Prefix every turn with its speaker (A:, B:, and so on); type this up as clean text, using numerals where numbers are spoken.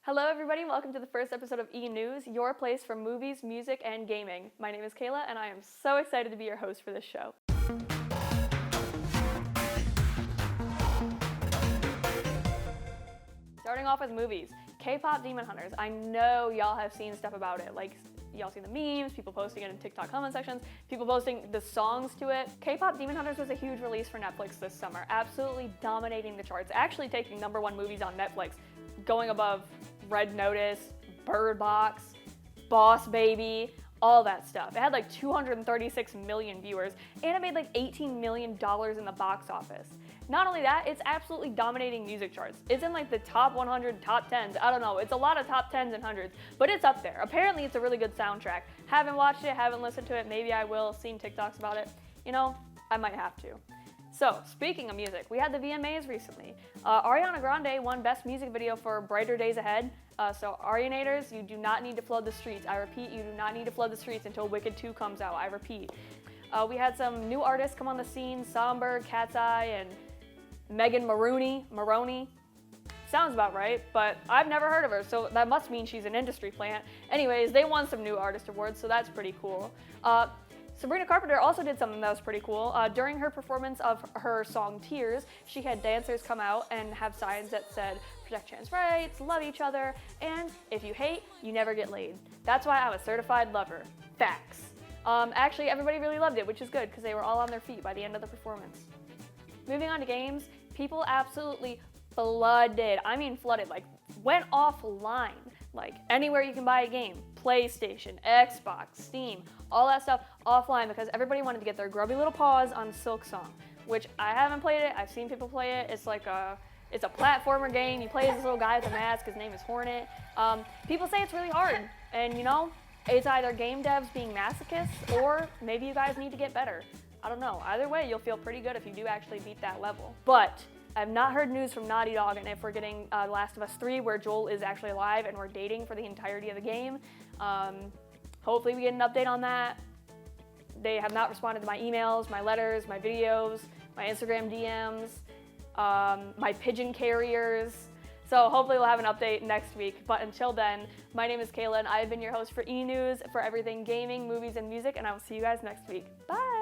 A: Hello everybody, welcome to the first episode of E-News, your place for movies, music, and gaming. My name is Kayla, and I am so excited to be your host for this show. Starting off with movies, K-pop Demon Hunters. I know y'all have seen stuff about it, like y'all seen the memes, people posting it in TikTok comment sections, people posting the songs to it. K-pop Demon Hunters was a huge release for Netflix this summer, absolutely dominating the charts, actually taking #1 movies on Netflix, going above Red Notice, Bird Box, Boss Baby, all that stuff. It had like 236 million viewers, and it made like $18 million in the box office. Not only that, it's absolutely dominating music charts. It's in like the top 100, top 10s. I don't know, it's a lot of top 10s and hundreds, but it's up there. Apparently it's a really good soundtrack. Haven't watched it, haven't listened to it, maybe I will, seen TikToks about it. You know, I might have to. So, speaking of music, we had the VMAs recently. Ariana Grande won Best Music Video for Brighter Days Ahead. So, Arianators, you do not need to flood the streets. I repeat, you do not need to flood the streets until Wicked 2 comes out. I repeat. We had some new artists come on the scene, Somberg, Cat's Eye, and Megan Maroney. Sounds about right, but I've never heard of her, so that must mean she's an industry plant. Anyways, they won some new artist awards, so that's pretty cool. Sabrina Carpenter also did something that was pretty cool. During her performance of her song Tears, she had dancers come out and have signs that said, protect trans rights, love each other, and if you hate, you never get laid. That's why I'm a certified lover. Facts. Actually, everybody really loved it, which is good, because they were all on their feet by the end of the performance. Moving on to games, people absolutely flooded, like went offline. Like anywhere you can buy a game, PlayStation, Xbox, Steam, all that stuff offline because everybody wanted to get their grubby little paws on Silksong, which I haven't played it, I've seen people play it. It's a platformer game. You play as this little guy with a mask, his name is Hornet. People say it's really hard, and you know, it's either game devs being masochists or maybe you guys need to get better. I don't know. Either way, you'll feel pretty good if you do actually beat that level. But I've not heard news from Naughty Dog and if we're getting Last of Us 3 where Joel is actually alive and we're dating for the entirety of the game. Hopefully we get an update on that. They have not responded to my emails, my letters, my videos, my Instagram DMs, my pigeon carriers. So hopefully we'll have an update next week. But until then, my name is Kayla and I've been your host for E-News for everything gaming, movies, and music, and I will see you guys next week. Bye!